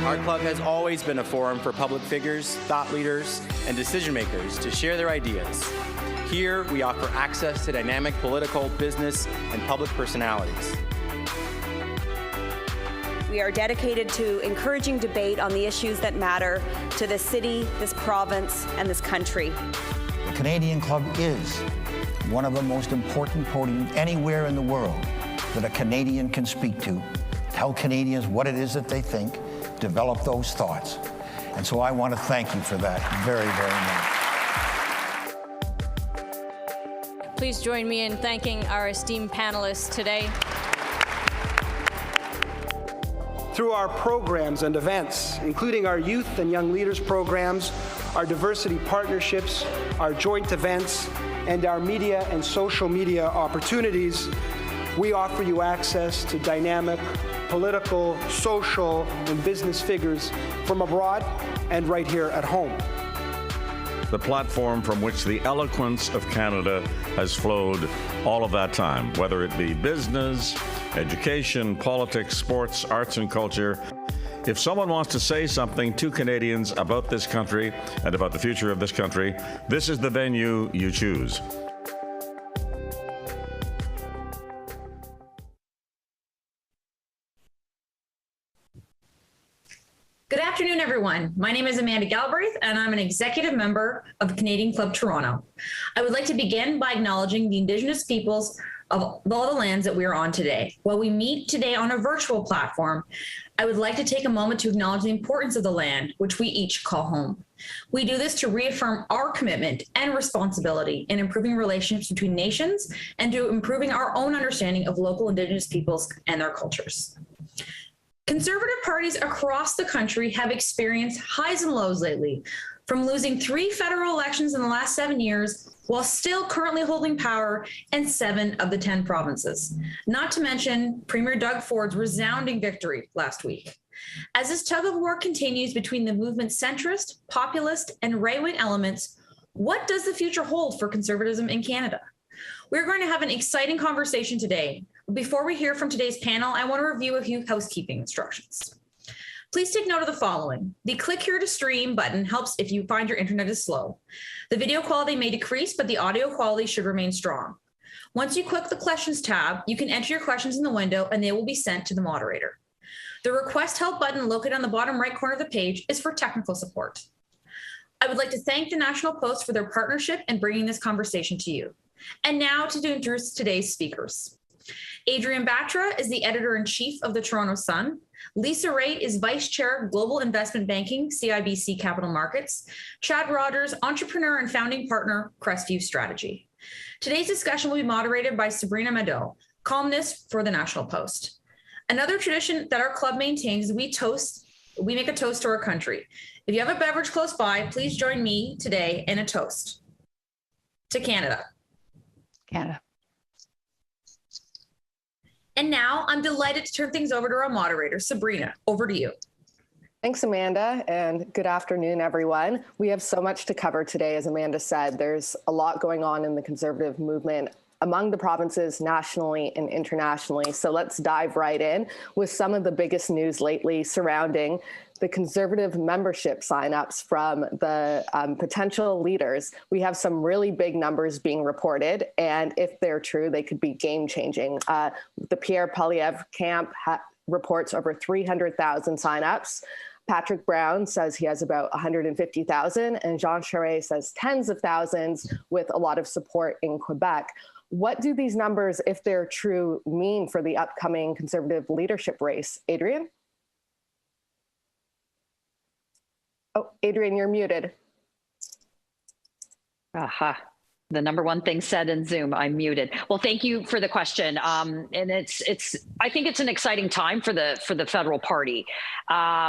Our club has always been a forum for public figures, thought leaders, and decision makers to share their ideas. Here, we offer access to dynamic political, business, and public personalities. We are dedicated to encouraging debate on the issues that matter to this city, this province, and this country. The Canadian Club is one of the most important podiums anywhere in the world that a Canadian can speak to, tell Canadians what it is that they think, develop those thoughts. And so I want to thank you for that very, very much. Please join me in thanking our esteemed panelists today. Through our programs and events, including our youth and young leaders programs, our diversity partnerships, our joint events, and our media and social media opportunities, we offer you access to dynamic political, social, and business figures from abroad and right here at home. The platform from which the eloquence of Canada has flowed all of that time, whether it be business, education, politics, sports, arts, and culture. If someone wants to say something to Canadians about this country and about the future of this country, this is the venue you choose. Good afternoon, everyone. My name is Amanda Galbraith, and I'm an executive member of the Canadian Club Toronto. I would like to begin by acknowledging the Indigenous peoples of all the lands that we are on today. While we meet today on a virtual platform, I would like to take a moment to acknowledge the importance of the land, which we each call home. We do this to reaffirm our commitment and responsibility in improving relationships between nations and to improving our own understanding of local Indigenous peoples and their cultures. Conservative parties across the country have experienced highs and lows lately, from losing 3 federal elections in the last 7 years while still currently holding power in 7 of the 10 provinces, not to mention Premier Doug Ford's resounding victory last week. As this tug of war continues between the movement's centrist, populist, and right-wing elements, what does the future hold for conservatism in Canada? We're going to have an exciting conversation today. Before we hear from today's panel, I want to review a few housekeeping instructions. Please take note of the following. The click here to stream button helps if you find your internet is slow. The video quality may decrease, but the audio quality should remain strong. Once you click the questions tab, you can enter your questions in the window and they will be sent to the moderator. The request help button located on the bottom right corner of the page is for technical support. I would like to thank the National Post for their partnership in bringing this conversation to you. And now to introduce today's speakers. Adrienne Batra is the editor-in-chief of the Toronto Sun. Lisa Raitt is Vice Chair, Global Investment Banking, CIBC Capital Markets. Chad Rogers, entrepreneur and founding partner, Crestview Strategy. Today's discussion will be moderated by Sabrina Maddeaux, columnist for the National Post. Another tradition that our club maintains is we make a toast to our country. If you have a beverage close by, please join me today in a toast to Canada. Canada. And now I'm delighted to turn things over to our moderator. Sabrina, over to you. Thanks, Amanda, and good afternoon, everyone. We have so much to cover today, as Amanda said. There's a lot going on in the conservative movement among the provinces nationally and internationally. So let's dive right in with some of the biggest news lately surrounding the conservative membership signups from the potential leaders. We have some really big numbers being reported, and if they're true, they could be game-changing. The Pierre Poilievre camp reports over 300,000 signups. Patrick Brown says he has about 150,000, and Jean Charest says tens of thousands, with a lot of support in Quebec. What do these numbers, if they're true, mean for the upcoming conservative leadership race? Adrienne? Oh, Adrienne, you're muted. Aha. The number one thing said in Zoom, I'm muted. Well, thank you for the question. And I think it's an exciting time for the federal party.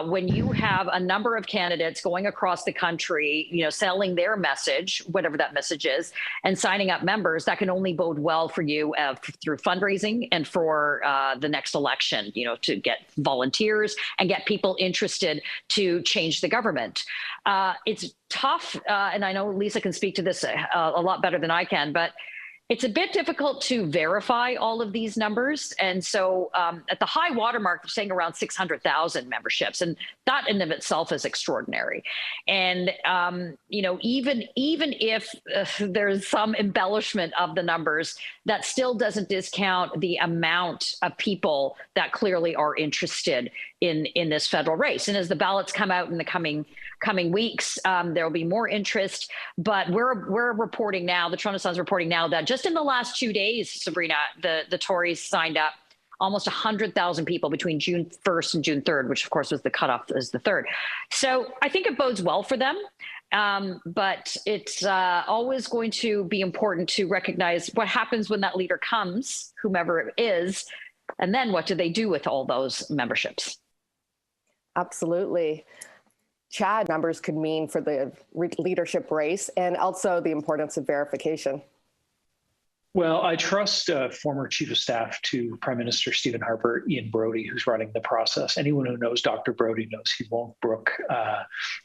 When you have a number of candidates going across the country, selling their message, whatever that message is, and signing up members, that can only bode well for you through fundraising and for the next election, to get volunteers and get people interested to change the government. It's tough, and I know Lisa can speak to this a lot better than I can, but It's a bit difficult to verify all of these numbers. And so at the high watermark, they're saying around 600,000 memberships. And that in of itself is extraordinary. And, even if there's some embellishment of the numbers, that still doesn't discount the amount of people that clearly are interested in this federal race. And as the ballots come out in the coming weeks, there will be more interest. But we're reporting now, the Toronto Sun's reporting now that just in the last 2 days, Sabrina, the Tories signed up almost 100,000 people between June 1st and June 3rd, which of course was the cutoff as the 3rd. So I think it bodes well for them. But it's always going to be important to recognize what happens when that leader comes, whomever it is, and then what do they do with all those memberships? Absolutely. Chad, numbers could mean for the leadership race and also the importance of verification. Well, I trust former Chief of Staff to Prime Minister Stephen Harper, Ian Brodie, who's running the process. Anyone who knows Dr. Brodie knows he won't brook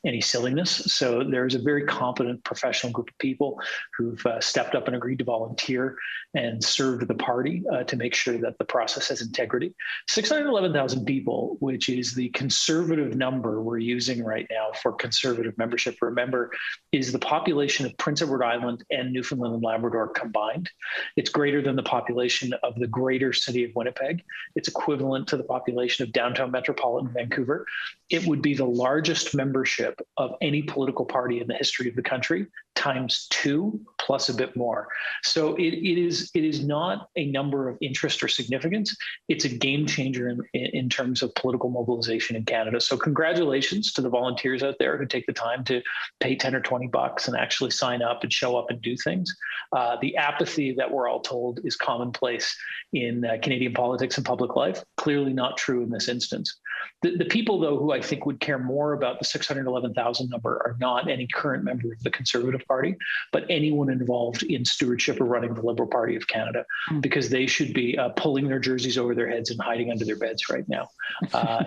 any silliness. So there's a very competent professional group of people who've stepped up and agreed to volunteer and served the party to make sure that the process has integrity. 611,000 people, which is the conservative number we're using right now for conservative membership, remember, is the population of Prince Edward Island and Newfoundland and Labrador combined. It's greater than the population of the greater city of Winnipeg. It's equivalent to the population of downtown metropolitan Vancouver. It would be the largest membership of any political party in the history of the country, ×2 plus a bit more. So it is not a number of interest or significance. It's a game changer in terms of political mobilization in Canada. So congratulations to the volunteers out there who take the time to pay 10 or 20 bucks and actually sign up and show up and do things. The apathy that we're all told is commonplace in Canadian politics and public life. Clearly not true in this instance. The people, though, who I think would care more about the 611,000 number are not any current member of the Conservative Party, but anyone involved in stewardship or running the Liberal Party of Canada, because they should be pulling their jerseys over their heads and hiding under their beds right now.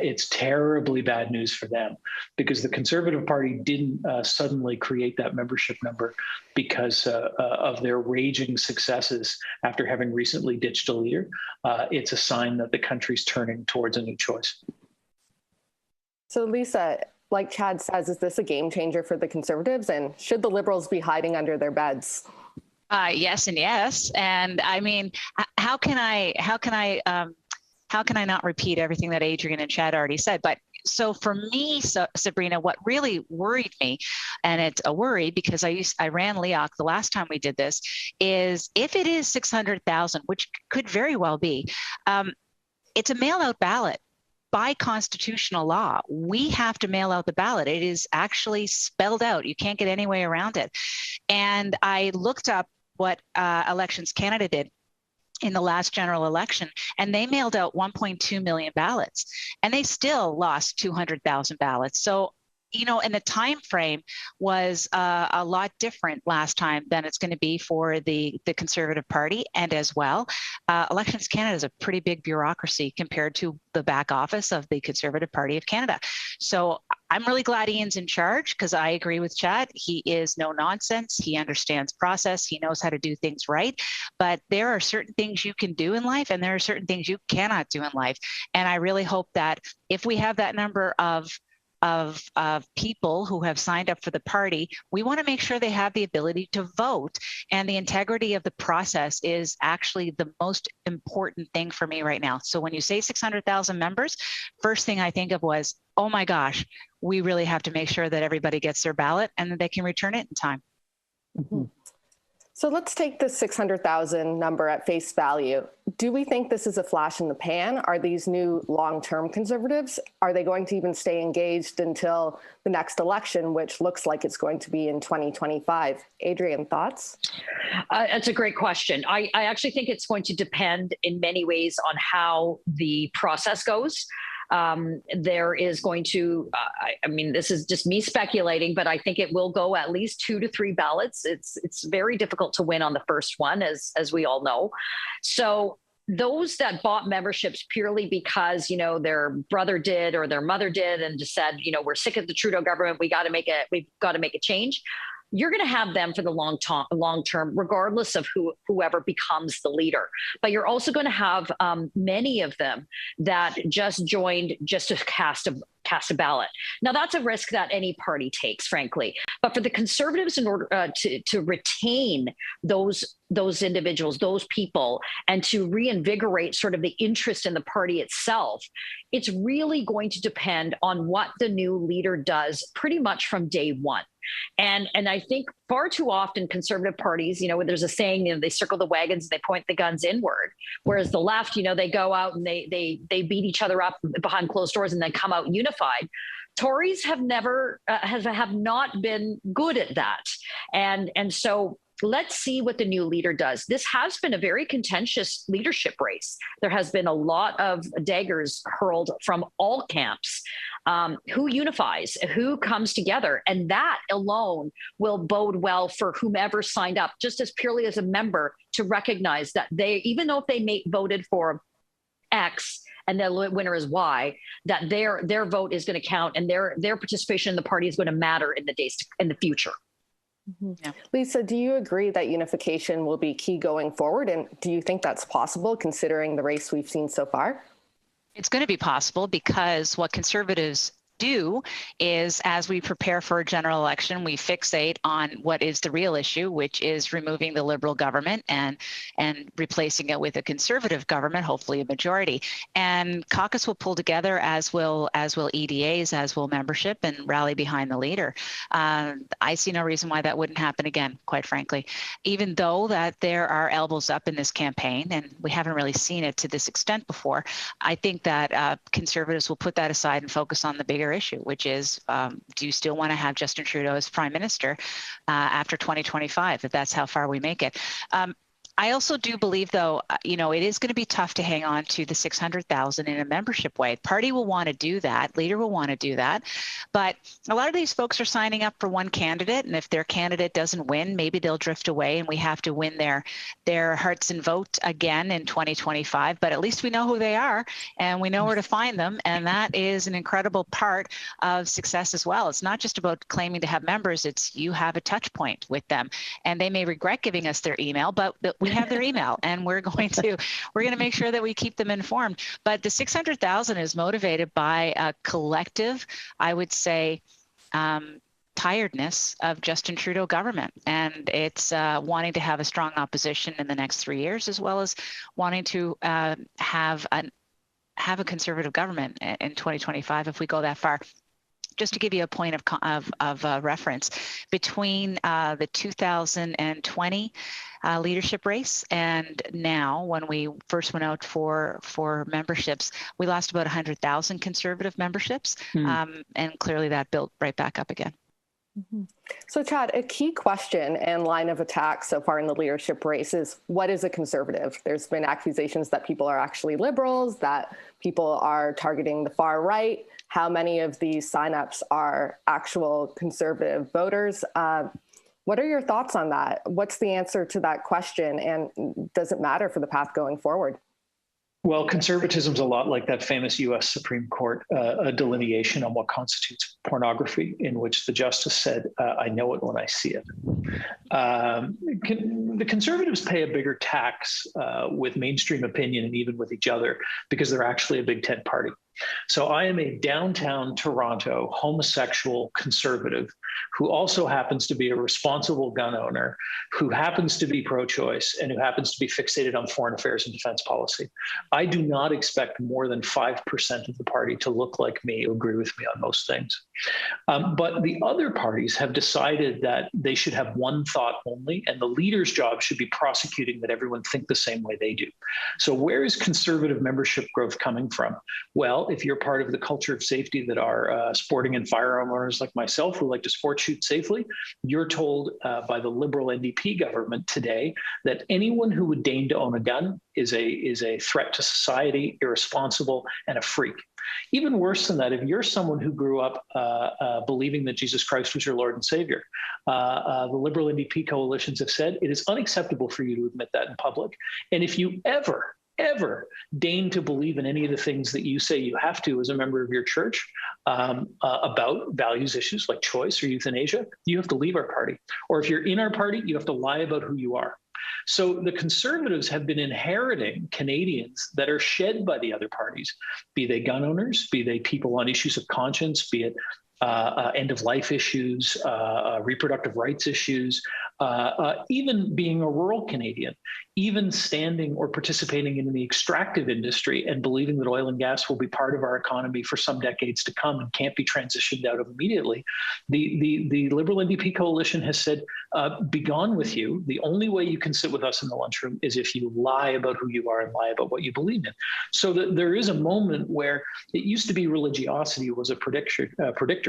It's terribly bad news for them, because the Conservative Party didn't suddenly create that membership number because of their raging successes after having recently ditched a leader. It's a sign that the country's turning towards a new choice. So Lisa, like Chad says, is this a game changer for the Conservatives, and should the Liberals be hiding under their beds? Yes and yes. And I mean, how can I not repeat everything that Adrienne and Chad already said? But so for me, Sabrina, what really worried me, and it's a worry because I ran LEOC the last time we did this, is if it is 600,000, which could very well be, it's a mail-out ballot. By constitutional law, we have to mail out the ballot. It is actually spelled out. You can't get any way around it. And I looked up what Elections Canada did in the last general election, and they mailed out 1.2 million ballots, and they still lost 200,000 ballots. So, and the time frame was a lot different last time than it's going to be for the Conservative Party. And as well, Elections Canada is a pretty big bureaucracy compared to the back office of the Conservative Party of Canada. So I'm really glad Ian's in charge, because I agree with Chad. He is no nonsense. He understands process. He knows how to do things right. But there are certain things you can do in life, and there are certain things you cannot do in life. And I really hope that if we have that number of people who have signed up for the party, we want to make sure they have the ability to vote. And the integrity of the process is actually the most important thing for me right now. So when you say 600,000 members, first thing I think of was, oh my gosh, we really have to make sure that everybody gets their ballot and that they can return it in time. Mm-hmm. So let's take the 600,000 number at face value. Do we think this is a flash in the pan? Are these new long-term Conservatives? Are they going to even stay engaged until the next election, which looks like it's going to be in 2025? Adrienne, thoughts? That's a great question. I actually think it's going to depend in many ways on how the process goes. There is going to, I mean, this is just me speculating, but I think it will go at least 2 to 3 ballots. It's very difficult to win on the first one, as we all know. So those that bought memberships purely because, their brother did or their mother did and just said, we're sick of the Trudeau government, we've got to make a change. you're going to have them for the long term, regardless of whoever becomes the leader. But you're also going to have many of them that just joined just to cast a ballot. Now, that's a risk that any party takes, frankly. But for the Conservatives, in order to retain those individuals, those people, and to reinvigorate sort of the interest in the party itself, it's really going to depend on what the new leader does pretty much from day one. And I think far too often Conservative parties, there's a saying, they circle the wagons, they point the guns inward. Whereas the left, they go out and they beat each other up behind closed doors and then come out unified. Tories have not been good at that. And so let's see what the new leader does. This has been a very contentious leadership race. There has been a lot of daggers hurled from all camps. Who unifies, who comes together, and that alone will bode well for whomever signed up, just as purely as a member, to recognize that even though if they voted for X and the winner is Y, that their vote is going to count and their participation in the party is going to matter in the future. Mm-hmm. Yeah. Lisa, do you agree that unification will be key going forward? And do you think that's possible considering the race we've seen so far? It's going to be possible because what Conservatives do is, as we prepare for a general election, we fixate on what is the real issue, which is removing the Liberal government and replacing it with a Conservative government, hopefully a majority. And caucus will pull together, as will EDAs, as will membership, and rally behind the leader. I see no reason why that wouldn't happen again, quite frankly, even though that there are elbows up in this campaign, and we haven't really seen it to this extent before. I think that Conservatives will put that aside and focus on the bigger issue, which is, do you still want to have Justin Trudeau as Prime Minister after 2025, if that's how far we make it? I also do believe, though, it is going to be tough to hang on to the 600,000 in a membership way. Party will want to do that. Leader will want to do that. But a lot of these folks are signing up for one candidate. And if their candidate doesn't win, maybe they'll drift away and we have to win their hearts and vote again in 2025. But at least we know who they are and we know where to find them. And that is an incredible part of success as well. It's not just about claiming to have members. It's you have a touch point with them. And they may regret giving us their email, but we have their email and we're going to make sure that we keep them informed. But the 600,000 is motivated by a collective, I would say, tiredness of Justin Trudeau government. And it's wanting to have a strong opposition in the next 3 years, as well as wanting to have a Conservative government in 2025 if we go that far. Just to give you a point of reference, between the 2020 leadership race and now, when we first went out for memberships, we lost about 100,000 Conservative memberships, and clearly that built right back up again. Mm-hmm. So, Chad, a key question and line of attack so far in the leadership race is, what is a Conservative? There's been accusations that people are actually Liberals, that people are targeting the far right. How many of these signups are actual Conservative voters? What are your thoughts on that? What's the answer to that question? And does it matter for the path going forward? Well, conservatism is a lot like that famous U.S. Supreme Court a delineation on what constitutes pornography, in which the justice said, I know it when I see it. The Conservatives pay a bigger tax with mainstream opinion and even with each other because they're actually a big tent party. So I am a downtown Toronto homosexual conservative who also happens to be a responsible gun owner, who happens to be pro-choice, and who happens to be fixated on foreign affairs and defense policy. I do not expect more than 5% of the party to look like me or agree with me on most things. But the other parties have decided that they should have one thought only, and the leader's job should be prosecuting that everyone think the same way they do. So where is Conservative membership growth coming from? Well, if you're part of the culture of safety that are sporting and firearm owners like myself who like to sport shoot safely, you're told by the Liberal NDP government today that anyone who would deign to own a gun is a threat to society, irresponsible, and a freak. Even worse than that, if you're someone who grew up believing that Jesus Christ was your Lord and Savior, the Liberal NDP coalitions have said it is unacceptable for you to admit that in public. And if you ever deign to believe in any of the things that you say you have to as a member of your church, about values issues like choice or euthanasia, you have to leave our party. Or if you're in our party, you have to lie about who you are. So the Conservatives have been inheriting Canadians that are shed by the other parties, be they gun owners, be they people on issues of conscience, be it end-of-life issues, reproductive rights issues, even being a rural Canadian, even standing or participating in the extractive industry and believing that oil and gas will be part of our economy for some decades to come and can't be transitioned out of immediately. The Liberal NDP coalition has said, be gone with you. The only way you can sit with us in the lunchroom is if you lie about who you are and lie about what you believe in. So that there is a moment where it used to be religiosity was a predictor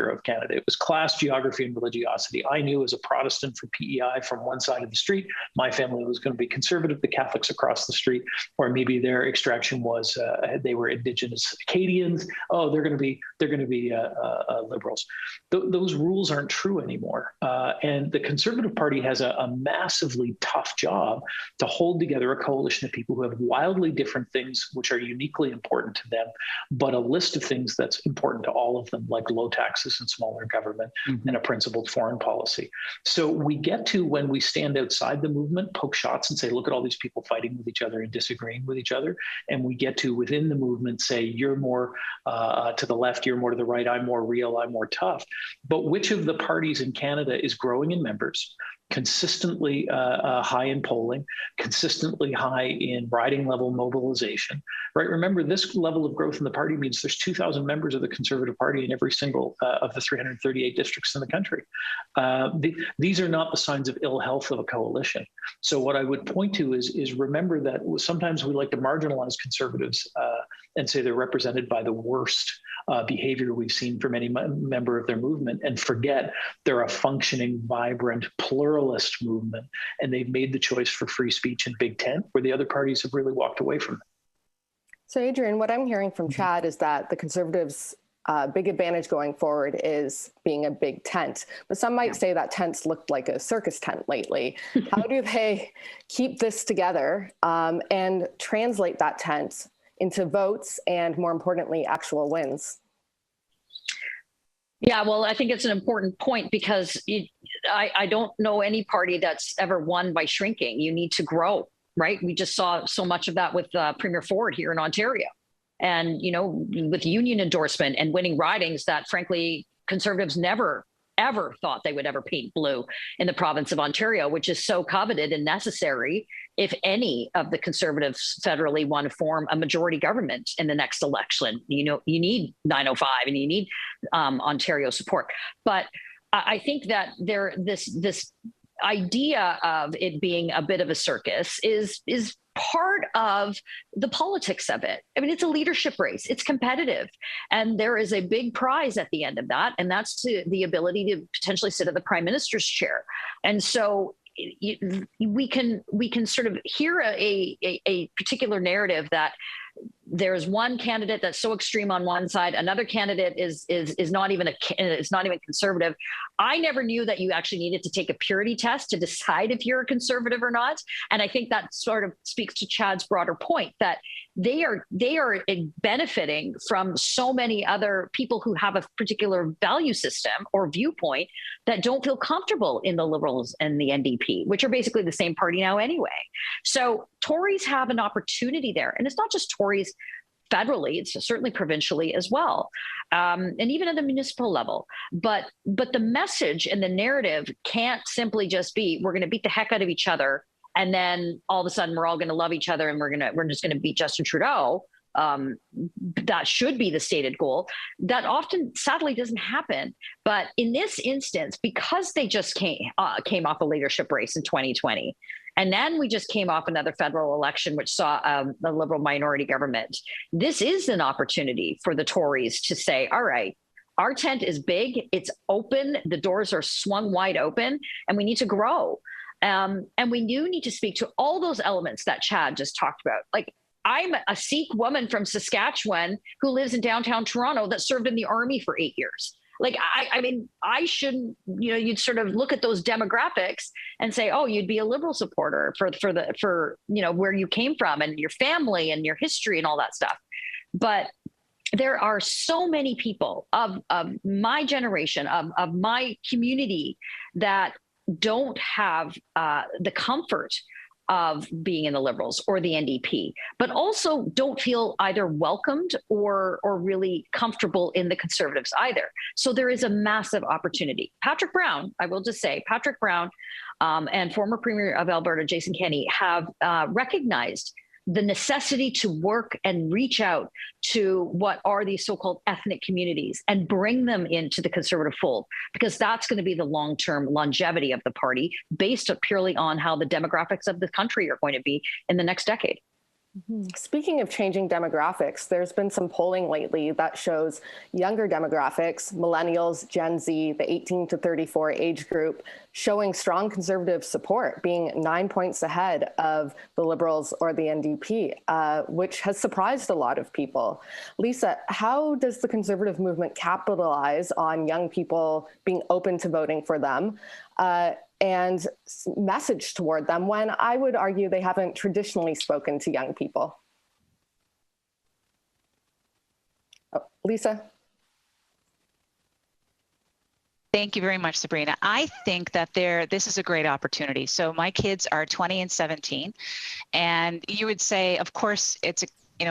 of Canada. It was class, geography, and religiosity. I knew as a Protestant from PEI from one side of the street, my family was going to be conservative, the Catholics across the street, or maybe their extraction was they were Indigenous Acadians. Oh, they're going to be liberals. Those rules aren't true anymore. And the Conservative Party has a massively tough job to hold together a coalition of people who have wildly different things which are uniquely important to them, but a list of things that's important to all of them, like low taxes and smaller government and a principled foreign policy. So we get to, when we stand outside the movement, poke shots and say, look at all these people fighting with each other and disagreeing with each other. And we get to, within the movement, say, you're more to the left, you're more to the right, I'm more real, I'm more tough. But which of the parties in Canada is growing in members, consistently high in polling, consistently high in riding level mobilization, right? Remember, this level of growth in the party means there's 2,000 members of the Conservative Party in every single of the 338 districts in the country. These are not the signs of ill health of a coalition. So what I would point to is remember that sometimes we like to marginalize Conservatives and say they're represented by the worst behavior we've seen from any member of their movement, and forget they're a functioning, vibrant, pluralist movement, and they've made the choice for free speech in Big Tent, where the other parties have really walked away from it. So Adrienne, what I'm hearing from Chad is that the Conservatives' big advantage going forward is being a big tent, but some might say that tents looked like a circus tent lately. How do they keep this together and translate that tent into votes and, more importantly, actual wins? Yeah, well, I think it's an important point because I don't know any party that's ever won by shrinking. You need to grow, right? We just saw so much of that with Premier Ford here in Ontario. And, with union endorsement and winning ridings that, frankly, Conservatives never, ever thought they would ever paint blue in the province of Ontario, which is so coveted and necessary if any of the Conservatives federally want to form a majority government in the next election. You need 905 and you need Ontario support. But I think that this idea of it being a bit of a circus is part of the politics of it. I mean, it's a leadership race. It's competitive. And there is a big prize at the end of that. And that's the ability to potentially sit at the prime minister's chair. And so we can sort of hear a particular narrative that there's one candidate that's so extreme on one side, another candidate is not even conservative. I never knew that you actually needed to take a purity test to decide if you're a conservative or not. And I think that sort of speaks to Chad's broader point that they are benefiting from so many other people who have a particular value system or viewpoint that don't feel comfortable in the Liberals and the NDP, which are basically the same party now anyway. So Tories have an opportunity there. And it's not just Tories federally, it's certainly provincially as well, and even at the municipal level. But the message and the narrative can't simply just be, we're going to beat the heck out of each other, and then all of a sudden we're all going to love each other and we're just going to beat Justin Trudeau. That should be the stated goal. That often, sadly, doesn't happen. But in this instance, because they just came off a leadership race in 2020, and then we just came off another federal election, which saw a Liberal minority government, this is an opportunity for the Tories to say, all right, our tent is big, it's open, the doors are swung wide open, and we need to grow. And we do need to speak to all those elements that Chad just talked about. Like, I'm a Sikh woman from Saskatchewan who lives in downtown Toronto that served in the army for 8 years. Like, I mean, I shouldn't, you'd sort of look at those demographics and say, oh, you'd be a Liberal supporter for where you came from and your family and your history and all that stuff. But there are so many people of my generation, of my community, that don't have the comfort of being in the Liberals or the NDP, but also don't feel either welcomed or really comfortable in the Conservatives either. So there is a massive opportunity. Patrick Brown, I will just say, Patrick Brown and former Premier of Alberta, Jason Kenney, have recognized the necessity to work and reach out to what are these so-called ethnic communities and bring them into the Conservative fold, because that's going to be the long-term longevity of the party based purely on how the demographics of the country are going to be in the next decade. Speaking of changing demographics, there's been some polling lately that shows younger demographics, millennials, Gen Z, the 18 to 34 age group, showing strong Conservative support, being 9 points ahead of the Liberals or the NDP, which has surprised a lot of people. Lisa, how does the Conservative movement capitalize on young people being open to voting for them and message toward them when I would argue they haven't traditionally spoken to young people? Oh, Lisa? Thank you very much, Sabrina. I think that this is a great opportunity. So my kids are 20 and 17, and you would say, of course, it's a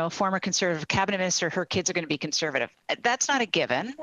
former Conservative cabinet minister, her kids are going to be Conservative. That's not a given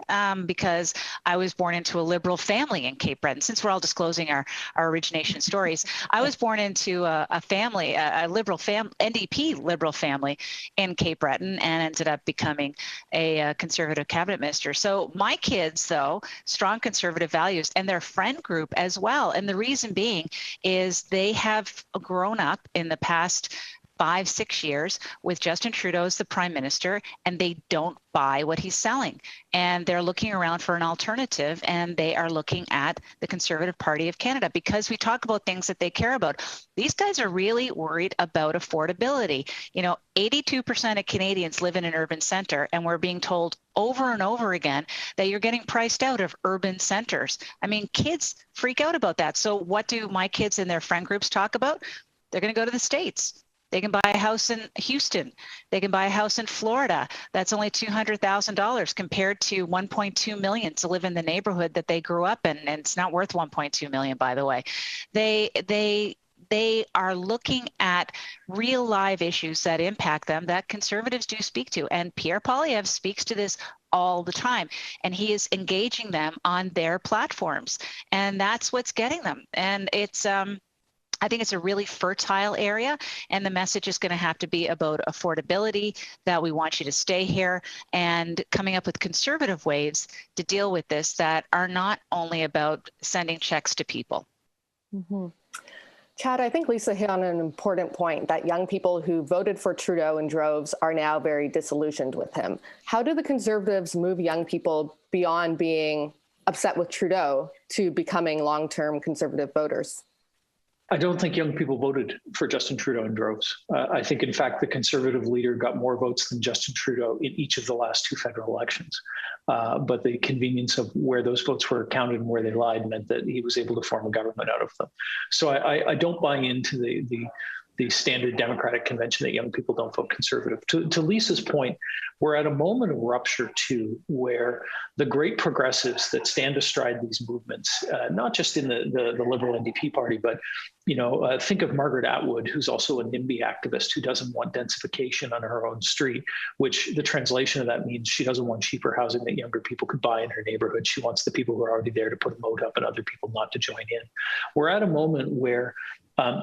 because I was born into a Liberal family in Cape Breton. Since we're all disclosing our origination stories, I was born into a family, a Liberal NDP Liberal family in Cape Breton, and ended up becoming a Conservative cabinet minister. So my kids, though, strong Conservative values, and their friend group as well. And the reason being is they have grown up in the past 5-6 years with Justin Trudeau as the Prime Minister, and they don't buy what he's selling. And they're looking around for an alternative, and they are looking at the Conservative Party of Canada because we talk about things that they care about. These guys are really worried about affordability. 82% of Canadians live in an urban center, and we're being told over and over again that you're getting priced out of urban centers. I mean, kids freak out about that. So what do my kids and their friend groups talk about? They're going to go to the States. They can buy a house in Houston. They can buy a house in Florida. That's only $200,000 compared to $1.2 million to live in the neighborhood that they grew up in. And it's not worth $1.2 million, by the way. They are looking at real live issues that impact them that Conservatives do speak to. And Pierre Poilievre speaks to this all the time, and he is engaging them on their platforms. And that's what's getting them. And I think it's a really fertile area, and the message is going to have to be about affordability, that we want you to stay here, and coming up with Conservative ways to deal with this that are not only about sending checks to people. Mm-hmm. Chad, I think Lisa hit on an important point, that young people who voted for Trudeau in droves are now very disillusioned with him. How do the Conservatives move young people beyond being upset with Trudeau to becoming long-term Conservative voters? I don't think young people voted for Justin Trudeau in droves. I think, in fact, the Conservative leader got more votes than Justin Trudeau in each of the last 2 federal elections. But the convenience of where those votes were counted and where they lied meant that he was able to form a government out of them. So I don't buy into the standard Democratic convention that young people don't vote Conservative. To Lisa's point, we're at a moment of rupture too, where the great progressives that stand astride these movements, not just in the Liberal NDP party, but think of Margaret Atwood, who's also a NIMBY activist who doesn't want densification on her own street, which the translation of that means she doesn't want cheaper housing that younger people could buy in her neighborhood. She wants the people who are already there to put a moat up and other people not to join in. We're at a moment where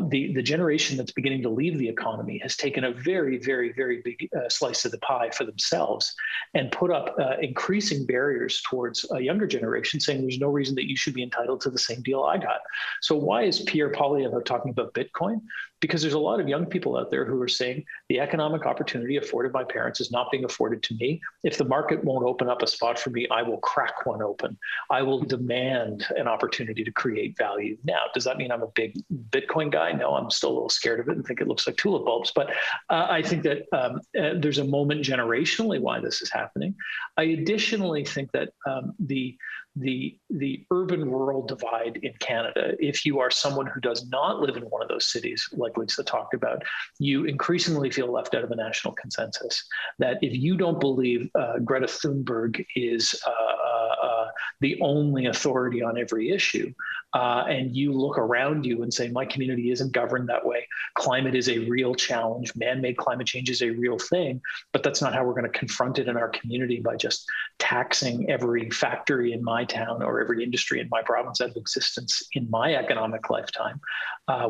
the generation that's beginning to leave the economy has taken a very, very, very big slice of the pie for themselves and put up increasing barriers towards a younger generation, saying there's no reason that you should be entitled to the same deal I got. So why is Pierre Poilievre talking about Bitcoin? Because there's a lot of young people out there who are saying the economic opportunity afforded my parents is not being afforded to me. If the market won't open up a spot for me, I will crack one open. I will demand an opportunity to create value. Now, does that mean I'm a big Bitcoin guy? No, I'm still a little scared of it and think it looks like tulip bulbs. But I think that there's a moment generationally why this is happening. I additionally think that the urban-rural divide in Canada, if you are someone who does not live in one of those cities like like Lisa talked about, you increasingly feel left out of a national consensus. That if you don't believe Greta Thunberg is the only authority on every issue, and you look around you and say, my community isn't governed that way, climate is a real challenge, man-made climate change is a real thing, but that's not how we're going to confront it in our community by just taxing every factory in my town or every industry in my province out of existence in my economic lifetime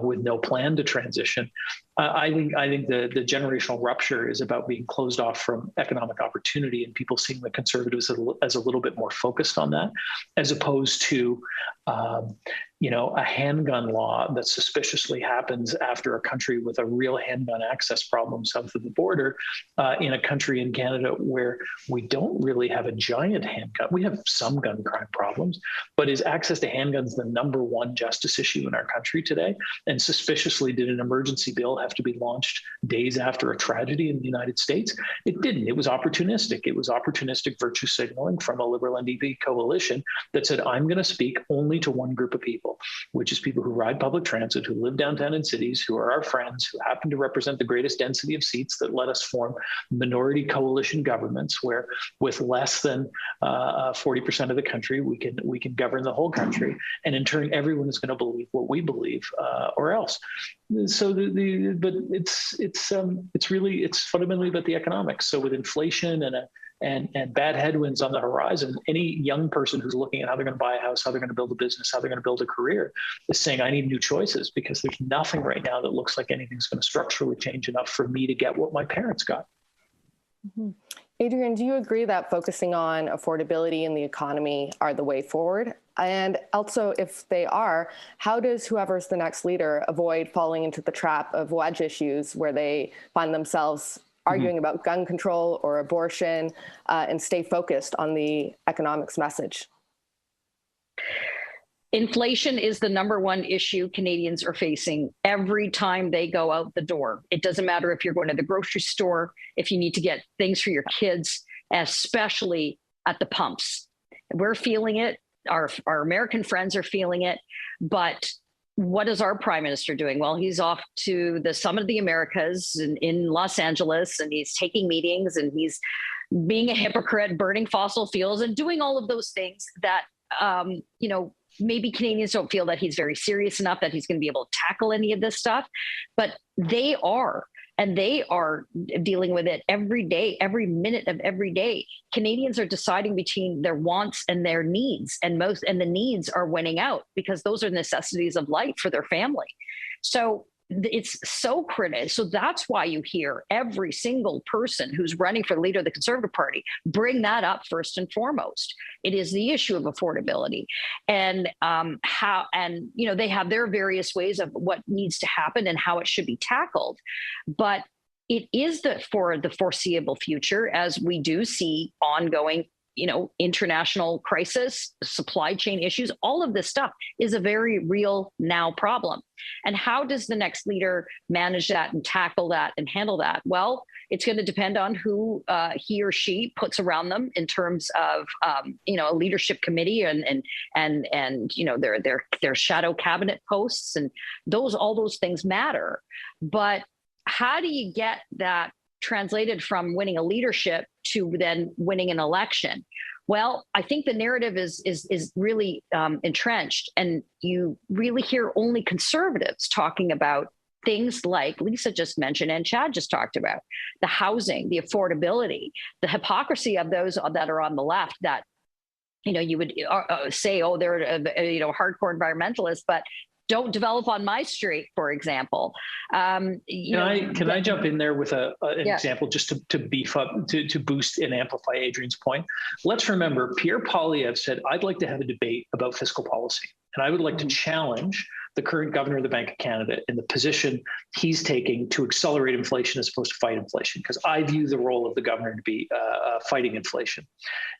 with no plan to transition. I think the generational rupture is about being closed off from economic opportunity and people seeing the Conservatives as a little bit more focused on that, as opposed to a handgun law that suspiciously happens after a country with a real handgun access problem south of the border, in a country in Canada where we don't really have a giant handgun. We have some gun crime problems, but is access to handguns the number one justice issue in our country today? And suspiciously, did an emergency bill have to be launched days after a tragedy in the United States? It didn't. It was opportunistic. It was opportunistic virtue signaling from a Liberal NDP coalition that said, I'm going to speak only to one group of people, which is people who ride public transit, who live downtown in cities, who are our friends, who happen to represent the greatest density of seats that let us form minority coalition governments where with less than 40% of the country, we can govern the whole country. And in turn, everyone is going to believe what we believe or else. So but it's fundamentally about the economics. So with inflation and bad headwinds on the horizon, any young person who's looking at how they're going to buy a house, how they're going to build a business, how they're going to build a career is saying, I need new choices, because there's nothing right now that looks like anything's going to structurally change enough for me to get what my parents got. Mm-hmm. Adrienne, do you agree that focusing on affordability and the economy are the way forward? And also, if they are, how does whoever's the next leader avoid falling into the trap of wedge issues where they find themselves arguing about gun control or abortion and stay focused on the economics message? Inflation is the number one issue Canadians are facing every time they go out the door. It doesn't matter if you're going to the grocery store, if you need to get things for your kids, especially at the pumps. We're feeling it. Our American friends are feeling it. But what is our prime minister doing? Well, he's off to the Summit of the Americas in Los Angeles, and he's taking meetings, and he's being a hypocrite, burning fossil fuels, and doing all of those things that, maybe Canadians don't feel that he's very serious enough that he's going to be able to tackle any of this stuff, but they are. And they are dealing with it every day, every minute of every day. Canadians are deciding between their wants and their needs, and the needs are winning out because those are necessities of life for their family. So it's so critical. So that's why you hear every single person who's running for the leader of the Conservative Party bring that up first and foremost. It is the issue of affordability, and they have their various ways of what needs to happen and how it should be tackled. But it is for the foreseeable future, as we do see ongoing international crisis, supply chain issues, all of this stuff is a very real now problem. And how does the next leader manage that and tackle that and handle that? Well, it's going to depend on who he or she puts around them in terms of, a leadership committee and their shadow cabinet posts, and all those things matter. But how do you get that translated from winning a leadership to then winning an election? Well, I think the narrative is really entrenched, and you really hear only Conservatives talking about things like Lisa just mentioned and Chad just talked about: the housing, the affordability, the hypocrisy of those that are on the left that, you would say, oh, they're, hardcore environmentalists, but don't develop on my street, for example. Can I jump in there with an example just to beef up, to boost and amplify Adrienne's point? Let's remember, Pierre Poilievre said, I'd like to have a debate about fiscal policy. And I would like to challenge the current governor of the Bank of Canada in the position he's taking to accelerate inflation as opposed to fight inflation, because I view the role of the governor to be fighting inflation.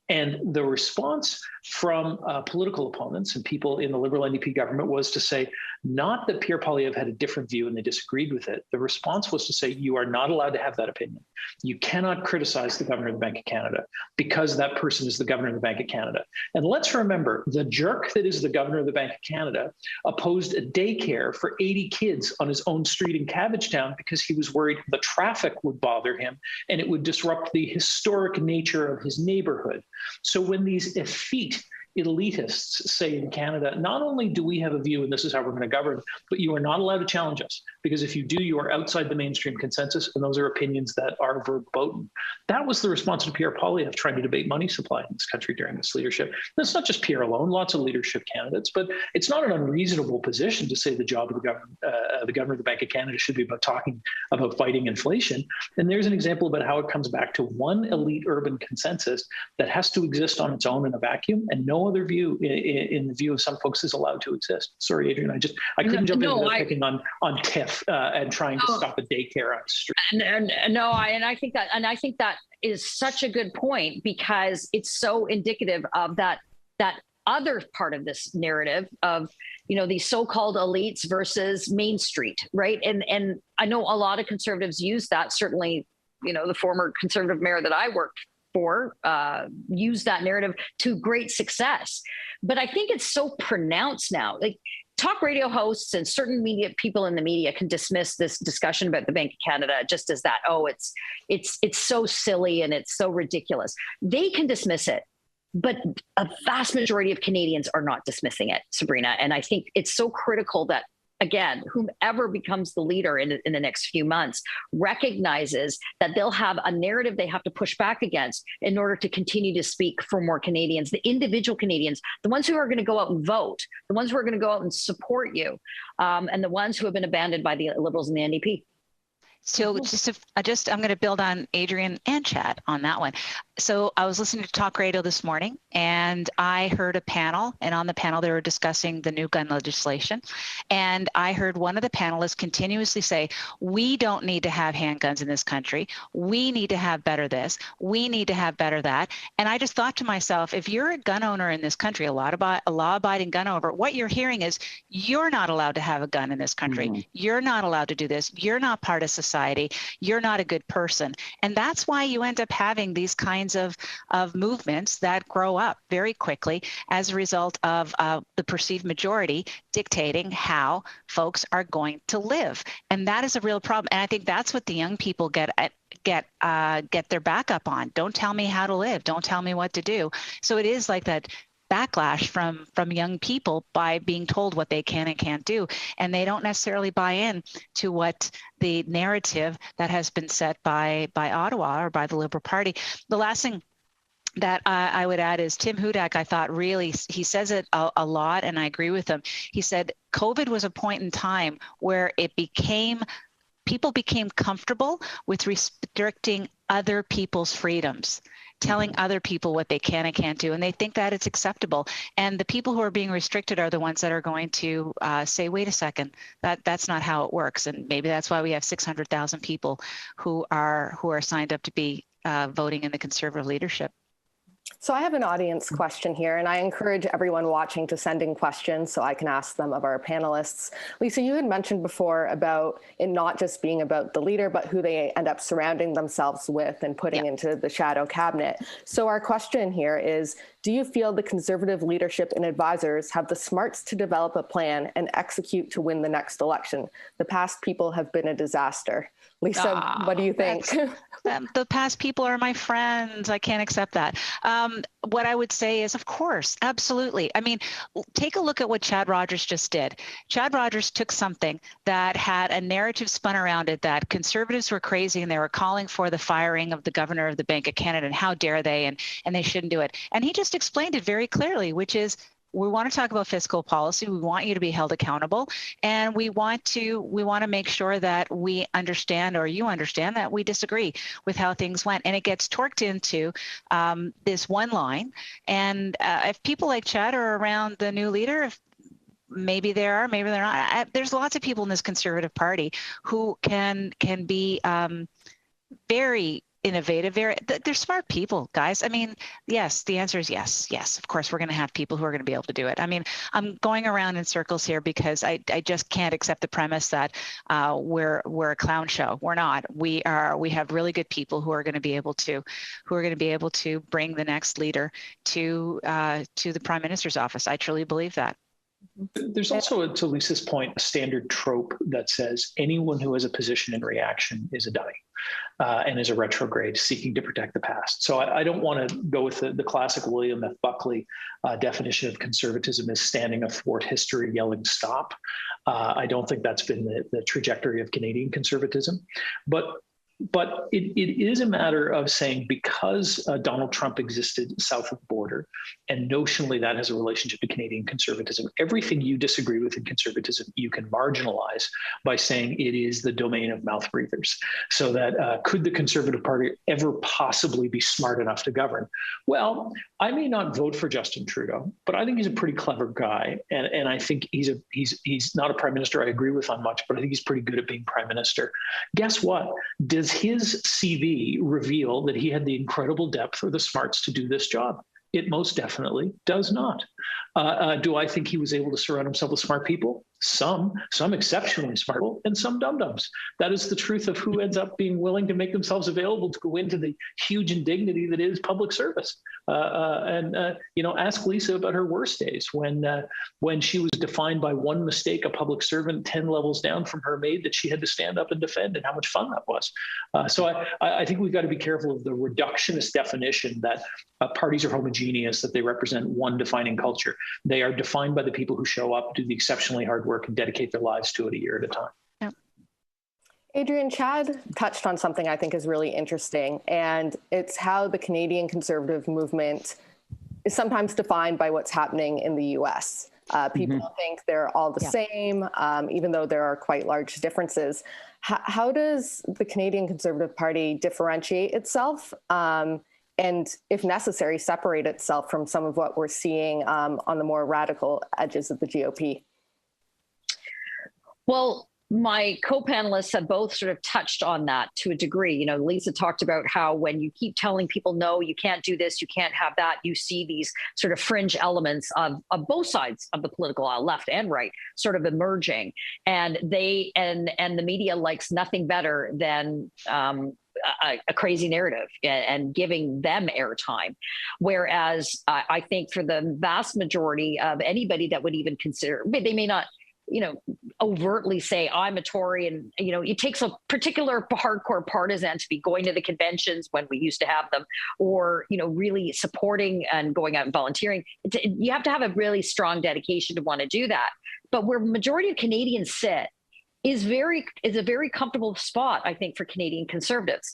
And the response from political opponents and people in the Liberal NDP government was to say, not that Pierre Poilievre had a different view and they disagreed with it. The response was to say, you are not allowed to have that opinion. You cannot criticize the governor of the Bank of Canada because that person is the governor of the Bank of Canada. And let's remember, the jerk that is the governor of the Bank of Canada opposed a daycare for 80 kids on his own street in Cabbagetown because he was worried the traffic would bother him and it would disrupt the historic nature of his neighborhood. So when these effete elitists say in Canada, not only do we have a view and this is how we're going to govern, but you are not allowed to challenge us, because if you do, you are outside the mainstream consensus, and those are opinions that are verboten. That was the response to Pierre Poilievre trying to debate money supply in this country during this leadership. And it's not just Pierre alone, lots of leadership candidates, but it's not an unreasonable position to say the job of the governor of the Bank of Canada should be about talking about fighting inflation. And there's an example about how it comes back to one elite urban consensus that has to exist on its own in a vacuum, and no other view in the view of some folks is allowed to exist. Sorry, Adrienne, I couldn't jump into picking on TIFF and trying to stop a daycare on the street. I think that is such a good point, because it's so indicative of that other part of this narrative of, these so-called elites versus Main Street, right? And I know a lot of Conservatives use that. Certainly, the former Conservative mayor that I worked for used that narrative to great success. But I think it's so pronounced now. Like, talk radio hosts and certain people in the media can dismiss this discussion about the Bank of Canada just as that, it's so silly and it's so ridiculous. They can dismiss it, but a vast majority of Canadians are not dismissing it, Sabrina. And I think it's so critical that, again, whomever becomes the leader in the next few months recognizes that they'll have a narrative they have to push back against in order to continue to speak for more Canadians, the individual Canadians, the ones who are going to go out and vote, the ones who are going to go out and support you, and the ones who have been abandoned by the Liberals and the NDP. So I'm going to build on Adrienne and Chad on that one. So I was listening to talk radio this morning, and I heard a panel, and on the panel they were discussing the new gun legislation. And I heard one of the panelists continuously say, we don't need to have handguns in this country. We need to have better this. We need to have better that. And I just thought to myself, if you're a gun owner in this country, a law-abiding gun owner, what you're hearing is, you're not allowed to have a gun in this country. Mm-hmm. You're not allowed to do this. You're not part of society. You're not a good person. And that's why you end up having these kinds of movements that grow up very quickly as a result of the perceived majority dictating how folks are going to live. And that is a real problem. And I think that's what the young people get their back up on. Don't tell me how to live. Don't tell me what to do. So it is like that backlash from young people by being told what they can and can't do, and they don't necessarily buy in to what the narrative that has been set by Ottawa or by the Liberal Party. The last thing that I would add is Tim Hudak, I thought really, he says it a lot, and I agree with him. He said COVID was a point in time where people became comfortable with restricting other people's freedoms, telling other people what they can and can't do, and they think that it's acceptable. And the people who are being restricted are the ones that are going to say, wait a second, that's not how it works. And maybe that's why we have 600,000 people who are signed up to be voting in the Conservative leadership. So I have an audience question here, and I encourage everyone watching to send in questions so I can ask them of our panelists. Lisa, you had mentioned before about it not just being about the leader, but who they end up surrounding themselves with and putting into the shadow cabinet. So our question here is, do you feel the Conservative leadership and advisors have the smarts to develop a plan and execute to win the next election? The past people have been a disaster. Lisa, what do you think? The past people are my friends. I can't accept that. What I would say is, of course, absolutely. I mean, take a look at what Chad Rogers just did. Chad Rogers took something that had a narrative spun around it that Conservatives were crazy and they were calling for the firing of the governor of the Bank of Canada, and how dare they, and they shouldn't do it. And he just explained it very clearly, which is, we want to talk about fiscal policy. We want you to be held accountable, and we want to make sure that we understand, or you understand, that we disagree with how things went. And it gets torqued into this one line. And if people like Chad are around the new leader, maybe they are, maybe they're not. There's lots of people in this Conservative Party who can be very innovative. They're smart people, guys. I mean, yes, the answer is yes. Yes, of course, we're going to have people who are going to be able to do it. I mean, I'm going around in circles here because I just can't accept the premise that we're a clown show. We're not. We have really good people who are going to be able to bring the next leader to the Prime Minister's office. I truly believe that. There's also, to Lisa's point, a standard trope that says anyone who has a position in reaction is a dummy and is a retrograde seeking to protect the past. So I don't want to go with the classic William F. Buckley definition of conservatism as standing athwart history yelling stop. I don't think that's been the trajectory of Canadian conservatism. But it is a matter of saying, because Donald Trump existed south of the border, and notionally that has a relationship to Canadian conservatism, everything you disagree with in conservatism, you can marginalize by saying it is the domain of mouth breathers. So that could the Conservative Party ever possibly be smart enough to govern? Well, I may not vote for Justin Trudeau, but I think he's a pretty clever guy. And I think he's not a prime minister I agree with on much, but I think he's pretty good at being prime minister. Guess what? Does his CV reveal that he had the incredible depth or the smarts to do this job? It most definitely does not. Do I think he was able to surround himself with smart people? Some exceptionally smart people, and some dum-dums. That is the truth of who ends up being willing to make themselves available to go into the huge indignity that is public service. Ask Lisa about her worst days when she was defined by one mistake, a public servant 10 levels down from her maid that she had to stand up and defend, and how much fun that was. So I think we've got to be careful of the reductionist definition that parties are homogeneous, that they represent one defining culture. They are defined by the people who show up, do the exceptionally hard work, and dedicate their lives to it a year at a time. Yeah. Adrienne, Chad touched on something I think is really interesting, and it's how the Canadian conservative movement is sometimes defined by what's happening in the US. People think they're all the same, even though there are quite large differences. How does the Canadian Conservative Party differentiate itself and, if necessary, separate itself from some of what we're seeing on the more radical edges of the GOP? Well, my co-panelists have both sort of touched on that to a degree. You know, Lisa talked about how when you keep telling people, no, you can't do this, you can't have that, you see these sort of fringe elements of both sides of the political aisle, left and right, sort of emerging. And the media likes nothing better than a crazy narrative and giving them airtime. Whereas I think for the vast majority of anybody that would even consider, they may not, overtly say I'm a Tory, and it takes a particular hardcore partisan to be going to the conventions when we used to have them, or really supporting and going out and volunteering. You have to have a really strong dedication to want to do that. But where majority of Canadians sit is a very comfortable spot, I think, for Canadian conservatives.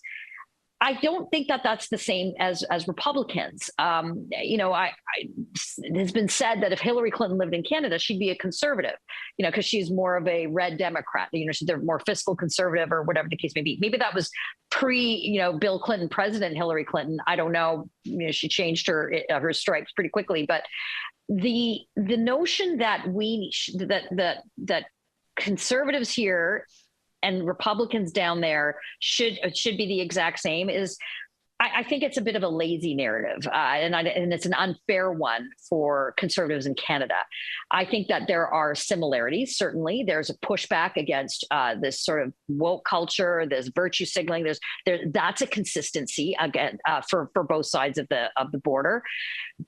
I don't think that that's the same as Republicans. It has been said that if Hillary Clinton lived in Canada, she'd be a conservative, because she's more of a red Democrat. They're more fiscal conservative or whatever the case may be. Maybe that was pre, Bill Clinton, President Hillary Clinton. I don't know. She changed her stripes pretty quickly. But the notion that that conservatives here and Republicans down there should be the exact same is, I think it's a bit of a lazy narrative, and it's an unfair one for conservatives in Canada. I think that there are similarities. Certainly, there's a pushback against this sort of woke culture, this virtue signaling. That's a consistency again for both sides of the border,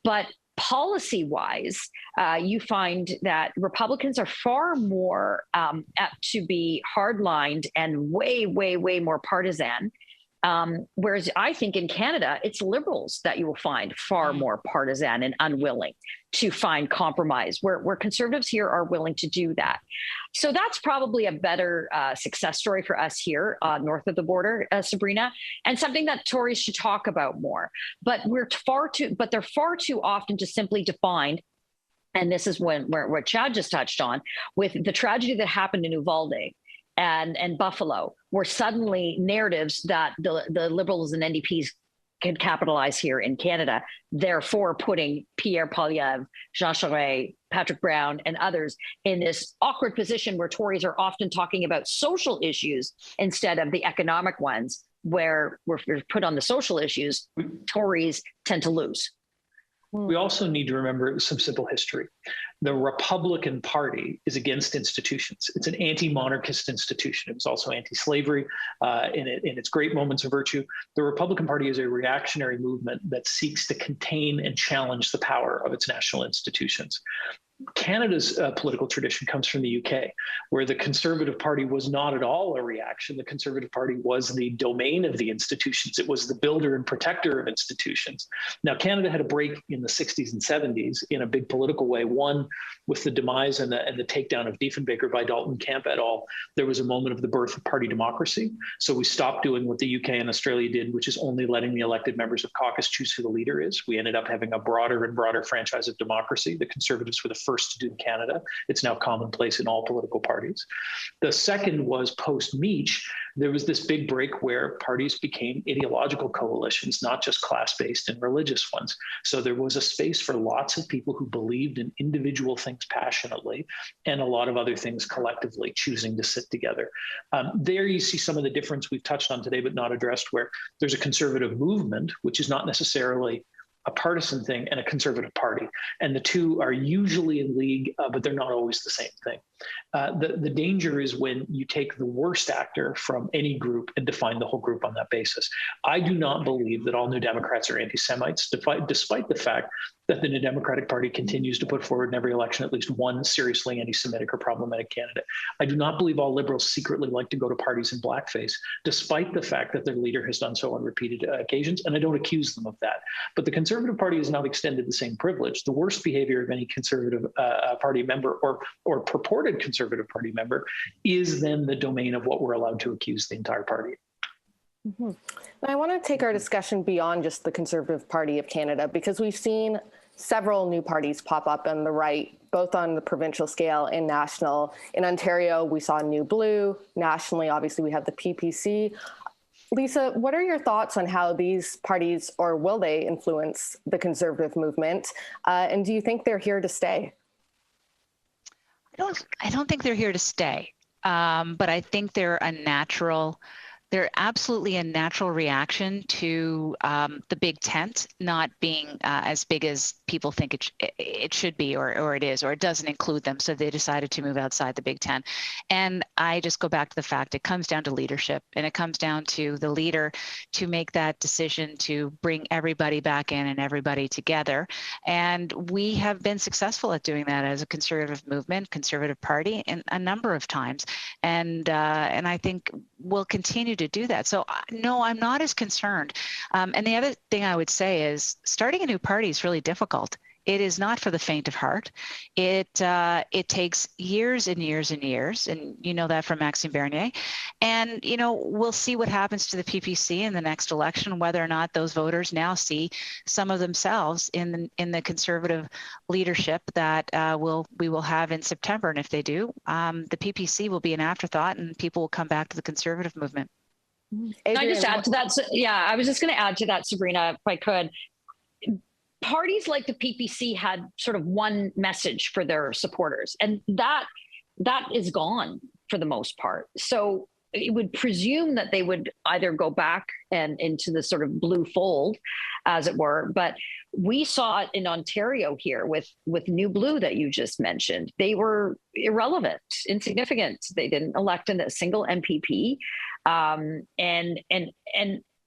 but policy-wise, you find that Republicans are far more apt to be hardlined and way, way, way more partisan. Whereas I think in Canada, it's Liberals that you will find far more partisan and unwilling to find compromise, where Conservatives here are willing to do that. So that's probably a better success story for us here north of the border, Sabrina, and something that Tories should talk about more. But they're far too often just simply defined. And this is what Chad just touched on with the tragedy that happened in Uvalde and Buffalo, where suddenly narratives that the Liberals and NDPs can capitalize here in Canada, therefore putting Pierre Poilievre, Jean Charest, Patrick Brown, and others in this awkward position where Tories are often talking about social issues instead of the economic ones. where we're put on the social issues, Tories tend to lose. We also need to remember some simple history. The Republican Party is against institutions. It's an anti-monarchist institution. It was also anti-slavery in its great moments of virtue. The Republican Party is a reactionary movement that seeks to contain and challenge the power of its national institutions. Canada's political tradition comes from the UK, where the Conservative Party was not at all a reaction. The Conservative Party was the domain of the institutions. It was the builder and protector of institutions. Now, Canada had a break in the 60s and 70s in a big political way. One, with the demise and the takedown of Diefenbaker by Dalton Camp et al., there was a moment of the birth of party democracy. So we stopped doing what the UK and Australia did, which is only letting the elected members of caucus choose who the leader is. We ended up having a broader and broader franchise of democracy. The Conservatives were the first to do in Canada. It's now commonplace in all political parties. The second was post-Meach. There was this big break where parties became ideological coalitions, not just class-based and religious ones. So there was a space for lots of people who believed in individual things passionately and a lot of other things collectively, choosing to sit together. There you see some of the difference we've touched on today, but not addressed, where there's a conservative movement, which is not necessarily a partisan thing, and a conservative party. And the two are usually in league, but they're not always the same thing. The danger is when you take the worst actor from any group and define the whole group on that basis. I do not believe that all New Democrats are anti-Semites, despite the fact that the New Democratic Party continues to put forward in every election at least one seriously anti-Semitic or problematic candidate. I do not believe all liberals secretly like to go to parties in blackface, despite the fact that their leader has done so on repeated occasions, and I don't accuse them of that. But the Conservative Party has not extended the same privilege. The worst behavior of any Conservative Party member or purported Conservative Party member is then the domain of what we're allowed to accuse the entire party. Mm-hmm. I want to take our discussion beyond just the Conservative Party of Canada, because we've seen several new parties pop up on the right, both on the provincial scale and national. In Ontario, we saw New Blue. Nationally, obviously, we have the PPC. Lisa, what are your thoughts on how these parties, or will they influence the Conservative movement? And do you think they're here to stay? I don't think they're here to stay, but I think they're absolutely a natural reaction to the big tent not being as big as people think it should be, or it is, or it doesn't include them. So they decided to move outside the Big Ten. And I just go back to the fact it comes down to leadership, and it comes down to the leader to make that decision to bring everybody back in and everybody together. And we have been successful at doing that as a conservative movement, conservative party, in a number of times. And I think we'll continue to do that. So no, I'm not as concerned. And the other thing I would say is starting a new party is really difficult. It is not for the faint of heart. It takes years and years and years, and you know that from Maxime Bernier. And we'll see what happens to the PPC in the next election, whether or not those voters now see some of themselves in the Conservative leadership that we will have in September. And if they do, the PPC will be an afterthought, and people will come back to the Conservative movement. Can I just add to that? Yeah, I was just going to add to that, Sabrina, if I could. Parties like the PPC had sort of one message for their supporters, and that is gone for the most part. So it would presume that they would either go back and into the sort of blue fold, as it were. But we saw it in Ontario here with New Blue that you just mentioned. They were irrelevant, insignificant. They didn't elect a single MPP.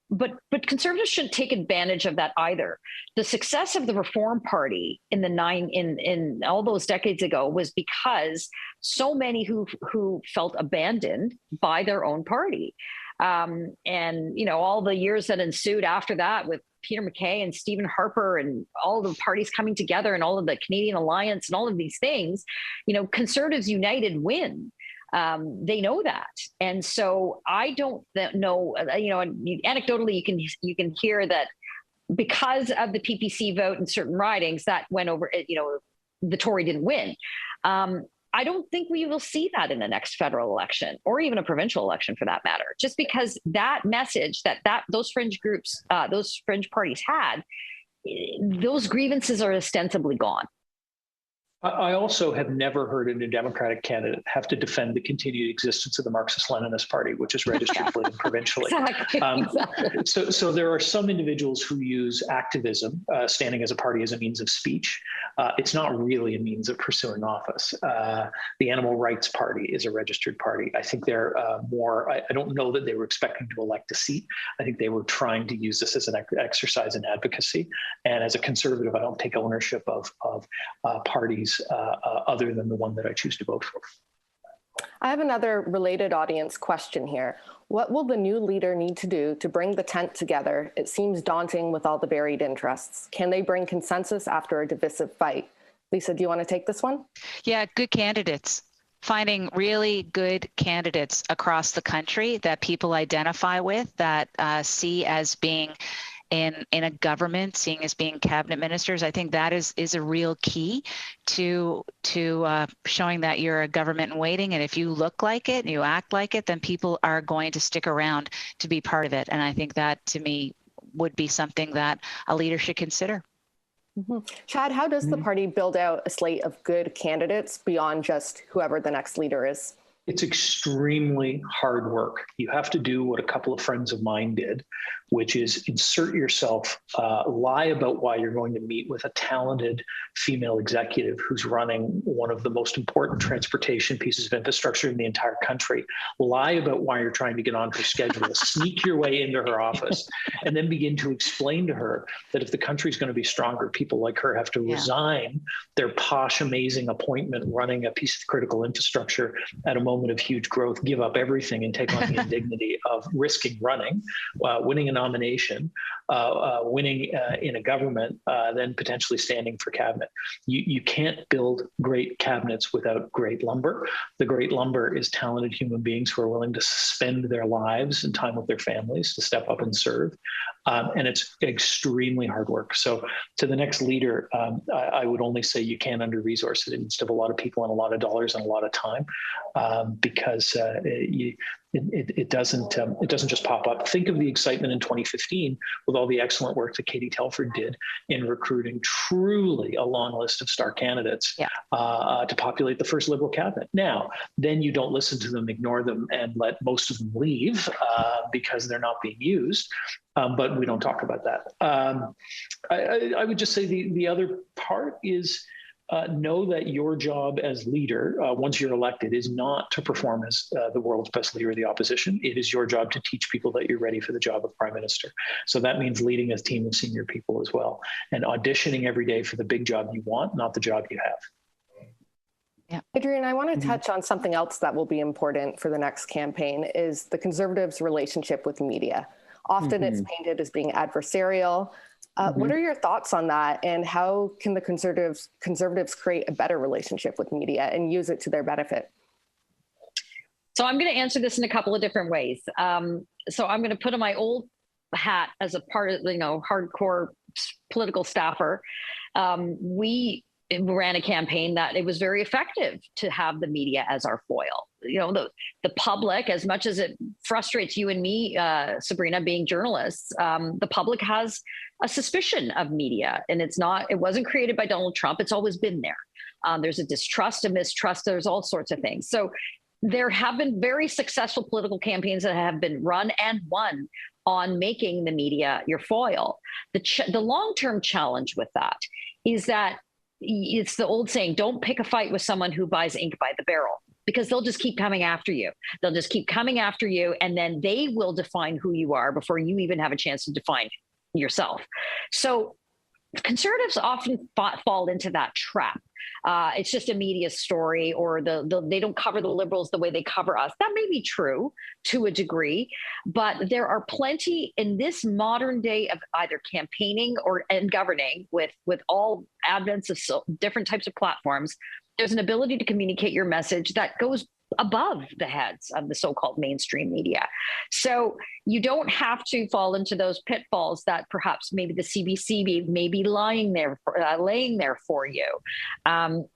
But Conservatives shouldn't take advantage of that either. The success of the Reform Party in all those decades ago was because so many who felt abandoned by their own party, and all the years that ensued after that with Peter MacKay and Stephen Harper and all the parties coming together and all of the Canadian Alliance and all of these things, Conservatives united win. They know that. And so I don't know, anecdotally, you can hear that because of the PPC vote in certain ridings that went over, the Tory didn't win. I don't think we will see that in the next federal election or even a provincial election for that matter, just because that message that those fringe groups, those fringe parties had, those grievances are ostensibly gone. I also have never heard a New Democratic candidate have to defend the continued existence of the Marxist-Leninist Party, which is registered for them provincially. Exactly. So there are some individuals who use activism, standing as a party, as a means of speech. It's not really a means of pursuing office. The Animal Rights Party is a registered party. I think they're more, I don't know that they were expecting to elect a seat. I think they were trying to use this as an exercise in advocacy. And as a conservative, I don't take ownership of parties other than the one that I choose to vote for. I have another related audience question here. What will the new leader need to do to bring the tent together? It seems daunting with all the varied interests. Can they bring consensus after a divisive fight? Lisa, do you want to take this one? Yeah, good candidates. Finding really good candidates across the country that people identify with, that see as being in a government, seeing as being cabinet ministers. I think that is a real key to showing that you're a government in waiting. And if you look like it and you act like it, then people are going to stick around to be part of it. And I think that, to me, would be something that a leader should consider. Mm-hmm. Chad, how does the party build out a slate of good candidates beyond just whoever the next leader is? It's extremely hard work. You have to do what a couple of friends of mine did, which is insert yourself, lie about why you're going to meet with a talented female executive who's running one of the most important transportation pieces of infrastructure in the entire country. Lie about why you're trying to get on her schedule, sneak your way into her office, and then begin to explain to her that if the country's going to be stronger, people like her have to resign their posh, amazing appointment running a piece of critical infrastructure at a moment of huge growth, give up everything and take on the indignity of risking running, winning a nomination, winning in a government, then potentially standing for cabinet. You can't build great cabinets without great lumber. The great lumber is talented human beings who are willing to spend their lives and time with their families to step up and serve. And it's extremely hard work. So to the next leader, I would only say you can't under-resource it. It needs to have a lot of people and a lot of dollars and a lot of time, because it doesn't just pop up. Think of the excitement in 2015 with all the excellent work that Katie Telford did in recruiting truly a long list of star candidates to populate the first Liberal cabinet. Now, then you don't listen to them, ignore them, and let most of them leave because they're not being used. But we don't talk about that. I would just say the other part is know that your job as leader, once you're elected, is not to perform as the world's best leader of the opposition. It is your job to teach people that you're ready for the job of prime minister. So that means leading a team of senior people as well, and auditioning every day for the big job you want, not the job you have. Yeah. Adrienne, I want to touch on something else that will be important for the next campaign, is the Conservatives' relationship with media. Often it's painted as being adversarial. What are your thoughts on that, and how can the conservatives create a better relationship with media and use it to their benefit? So I'm going to answer this in a couple of different ways. So I'm going to put on my old hat as a part of, hardcore political staffer. We ran a campaign that it was very effective to have the media as our foil. The public, as much as it frustrates you and me, Sabrina, being journalists, the public has a suspicion of media, and it wasn't created by Donald Trump. It's always been there. There's a distrust, a mistrust, there's all sorts of things. So there have been very successful political campaigns that have been run and won on making the media your foil. The long-term challenge with that is that it's the old saying, don't pick a fight with someone who buys ink by the barrel, because they'll just keep coming after you. They'll just keep coming after you, and then they will define who you are before you even have a chance to define yourself. So conservatives often fall into that trap. It's just a media story, or they don't cover the Liberals the way they cover us. That may be true to a degree, but there are plenty in this modern day of either campaigning and governing with all advents of different types of platforms. There's an ability to communicate your message that goes above the heads of the so-called mainstream media. So you don't have to fall into those pitfalls that perhaps maybe the CBC may be laying there for you. And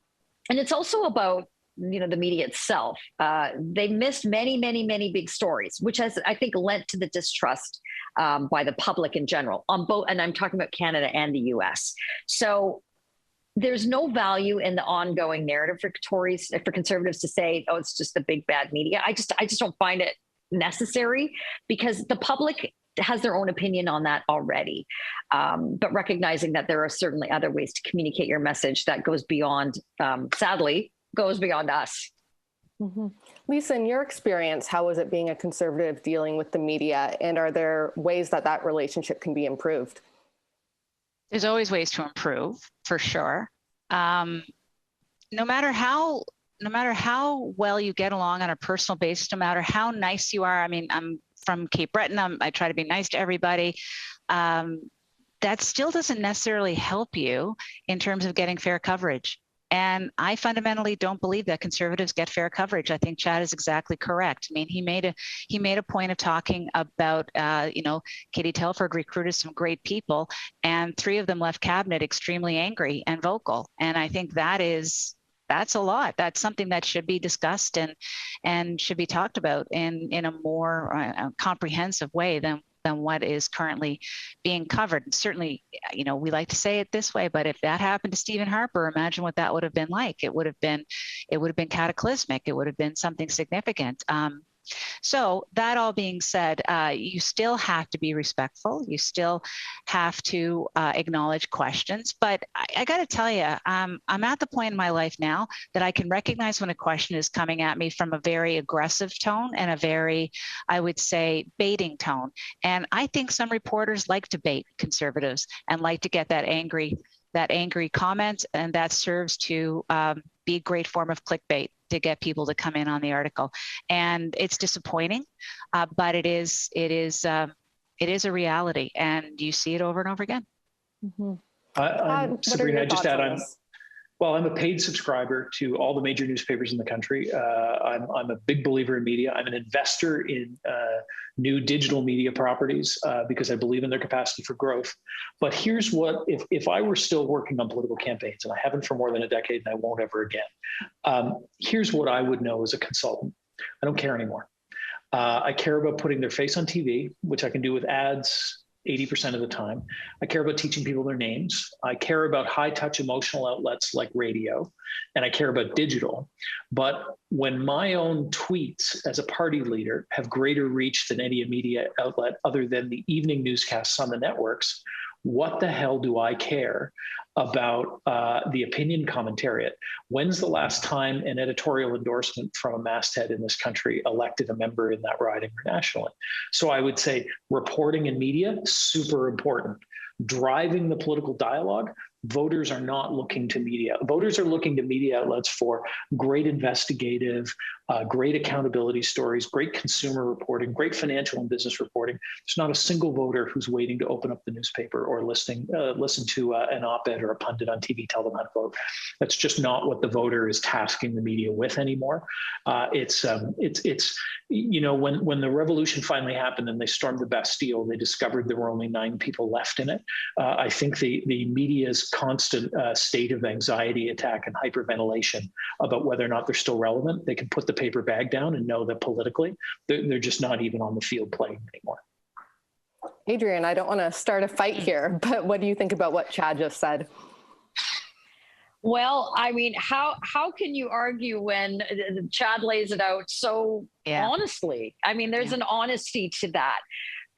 it's also about the media itself. They missed many, many, many big stories, which has, I think, lent to the distrust by the public in general on both. And I'm talking about Canada and the US. So there's no value in the ongoing narrative for conservatives to say, oh, it's just the big bad media. I just don't find it necessary, because the public has their own opinion on that already. But recognizing that there are certainly other ways to communicate your message that goes beyond, sadly, goes beyond us. Mm-hmm. Lisa, in your experience, how was it being a conservative dealing with the media? And are there ways that that relationship can be improved? There's always ways to improve, for sure. No matter how well you get along on a personal basis, no matter how nice you are. I mean, I'm from Cape Breton. I try to be nice to everybody. That still doesn't necessarily help you in terms of getting fair coverage. And I fundamentally don't believe that conservatives get fair coverage. I think Chad is exactly correct. I mean, he made a point of talking about, Katie Telford recruited some great people, and 3 of them left cabinet extremely angry and vocal. And I think that's a lot. That's something that should be discussed and should be talked about in a more comprehensive way than what is currently being covered. And certainly, we like to say it this way, but if that happened to Stephen Harper, imagine what that would have been like. It would have been cataclysmic. It would have been something significant. So that all being said, you still have to be respectful. You still have to acknowledge questions. But I got to tell you, I'm at the point in my life now that I can recognize when a question is coming at me from a very aggressive tone and a very, I would say, baiting tone. And I think some reporters like to bait conservatives and like to get that angry comment, and that serves to be a great form of clickbait to get people to come in on the article. And it's disappointing, but it is a reality, and you see it over and over again. Mm-hmm. Sabrina, I just add, I'm a paid subscriber to all the major newspapers in the country. I'm a big believer in media. I'm an investor in new digital media properties because I believe in their capacity for growth. But here's what, if I were still working on political campaigns, and I haven't for more than a decade and I won't ever again, here's what I would know as a consultant. I don't care anymore. I care about putting their face on TV, which I can do with ads 80% of the time. I care about teaching people their names. I care about high-touch emotional outlets like radio, and I care about digital. But when my own tweets as a party leader have greater reach than any media outlet other than the evening newscasts on the networks, what the hell do I care about the opinion commentariat? When's the last time an editorial endorsement from a masthead in this country elected a member in that riding or nationally? So I would say reporting and media, super important. Driving the political dialogue, voters are not looking to media. Voters are looking to media outlets for great investigative, great accountability stories, great consumer reporting, great financial and business reporting. There's not a single voter who's waiting to open up the newspaper or listen to an op-ed or a pundit on TV tell them how to vote. That's just not what the voter is tasking the media with anymore. It's when the revolution finally happened and they stormed the Bastille, they discovered there were only 9 people left in it. I think the media's constant state of anxiety attack and hyperventilation about whether or not they're still relevant, they can put the paper bag down and know that politically they're just not even on the field playing anymore. Adrienne, I don't want to start a fight here, but what do you think about what Chad just said? Well, I mean, how can you argue when Chad lays it out so honestly? I mean, there's an honesty to that.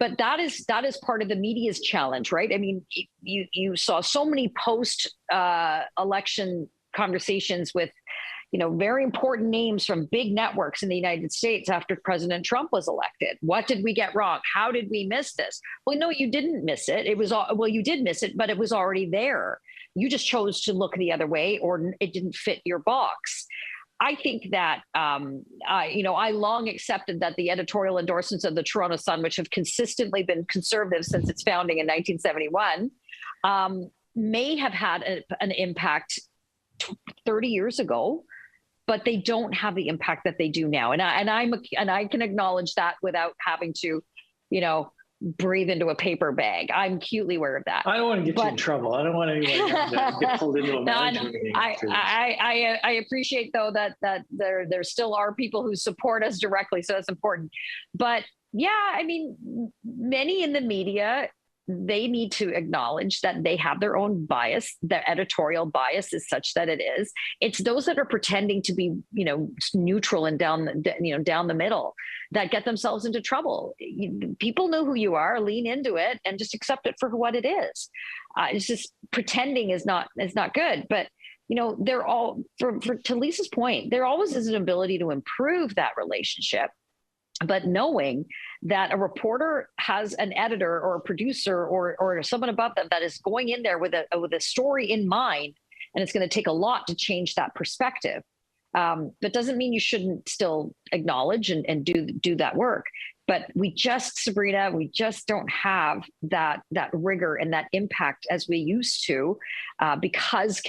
But that is part of the media's challenge, right? I mean, you saw so many post-election conversations with, very important names from big networks in the United States after President Trump was elected. What did we get wrong? How did we miss this? Well, no, you didn't miss it. You did miss it, but it was already there. You just chose to look the other way, or it didn't fit your box. I think that, I long accepted that the editorial endorsements of the Toronto Sun, which have consistently been conservative since its founding in 1971, may have had an impact 30 years ago, but they don't have the impact that they do now. And I can acknowledge that without having to, breathe into a paper bag. I'm acutely aware of that. I don't want to get you in trouble. I don't want anyone to get pulled into a management meeting. I appreciate though that there still are people who support us directly, so that's important. But yeah, I mean, many in the media they need to acknowledge that they have their own bias. Their editorial bias is such that it is. It's those that are pretending to be, neutral and down the middle that get themselves into trouble. People know who you are, lean into it, and just accept it for what it is. It's just pretending is not good. But they're all, to Lisa's point, there always is an ability to improve that relationship. But knowing that a reporter has an editor or a producer or someone above them that is going in there with a story in mind, and it's going to take a lot to change that perspective. That doesn't mean you shouldn't still acknowledge and do that work. But Sabrina, we just don't have that rigor and that impact as we used to, because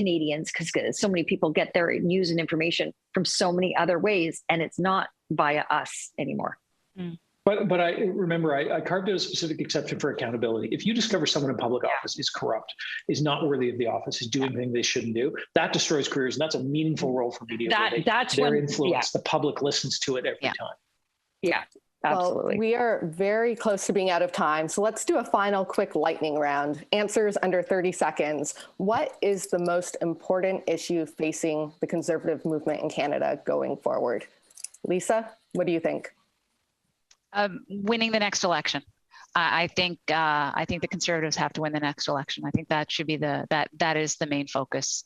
so many people get their news and information from so many other ways, and it's not via us anymore. Mm. But I remember I carved out a specific exception for accountability. If you discover someone in public office is corrupt, is not worthy of the office, is doing things they shouldn't do, that destroys careers, and that's a meaningful role for media. Their influence, the public listens to it every time. Yeah. Absolutely. Well, we are very close to being out of time, so let's do a final quick lightning round. Answers under 30 seconds. What is the most important issue facing the Conservative movement in Canada going forward? Lisa, what do you think? Winning the next election. I think the Conservatives have to win the next election. I think that should be that is the main focus.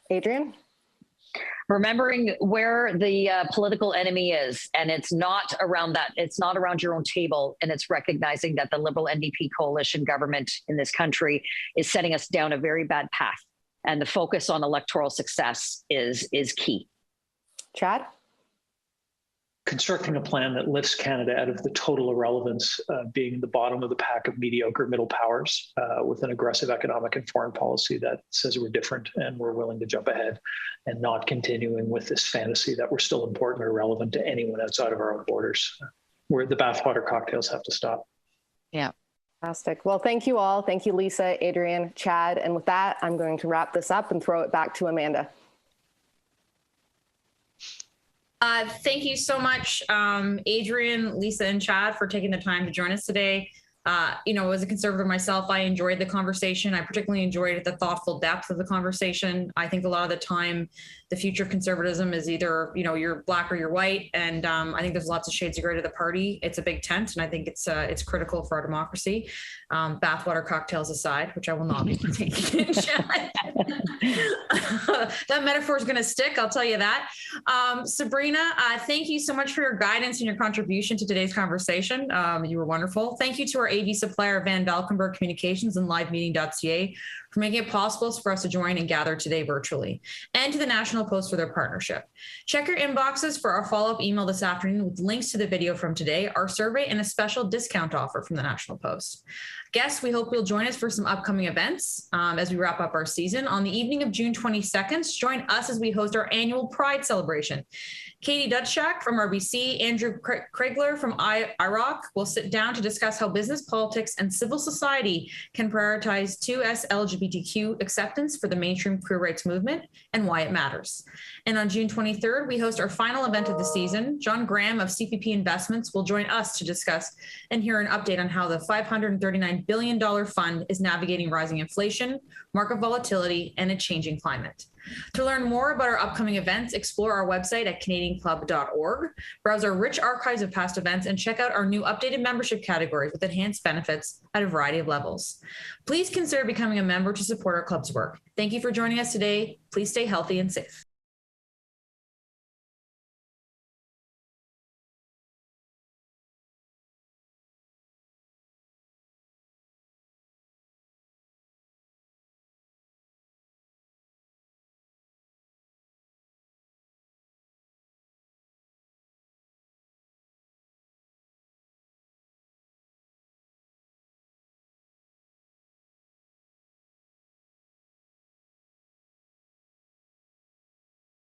Adrienne? Remembering where the political enemy is, and it's not around your own table, and it's recognizing that the Liberal NDP coalition government in this country is setting us down a very bad path, and the focus on electoral success is key. Chad? Constructing a plan that lifts Canada out of the total irrelevance, being the bottom of the pack of mediocre middle powers, with an aggressive economic and foreign policy that says we're different and we're willing to jump ahead, and not continuing with this fantasy that we're still important or relevant to anyone outside of our own borders. Where the bathwater cocktails have to stop. Yeah. Fantastic. Well, thank you all. Thank you, Lisa, Adrienne, Chad. And with that, I'm going to wrap this up and throw it back to Amanda. Thank you so much, Adrienne, Lisa, and Chad, for taking the time to join us today. As a Conservative myself, I enjoyed the conversation. I particularly enjoyed the thoughtful depth of the conversation. I think a lot of the time, the future of conservatism is either, you're black or you're white. And I think there's lots of shades of gray to the party. It's a big tent, and I think it's critical for our democracy. Bathwater cocktails aside, which I will not be partaking in. That metaphor is going to stick, I'll tell you that. Sabrina, thank you so much for your guidance and your contribution to today's conversation. You were wonderful. Thank you to our AV supplier, Van Valkenburg Communications and livemeeting.ca, for making it possible for us to join and gather today virtually, and to the National Post for their partnership. Check your inboxes for our follow-up email this afternoon with links to the video from today, our survey, and a special discount offer from the National Post. Guests, we hope you'll join us for some upcoming events as we wrap up our season. On the evening of June 22nd, join us as we host our annual Pride celebration. Katie Dutschak from RBC, Andrew Kriegler from IROC will sit down to discuss how business, politics, and civil society can prioritize 2S LGBTQ acceptance for the mainstream queer rights movement and why it matters. And on June 23rd, we host our final event of the season. John Graham of CPP Investments will join us to discuss and hear an update on how the $539 billion fund is navigating rising inflation, market volatility, and a changing climate. To learn more about our upcoming events, explore our website at canadianclub.org, browse our rich archives of past events, and check out our new updated membership categories with enhanced benefits at a variety of levels. Please consider becoming a member to support our club's work. Thank you for joining us today. Please stay healthy and safe.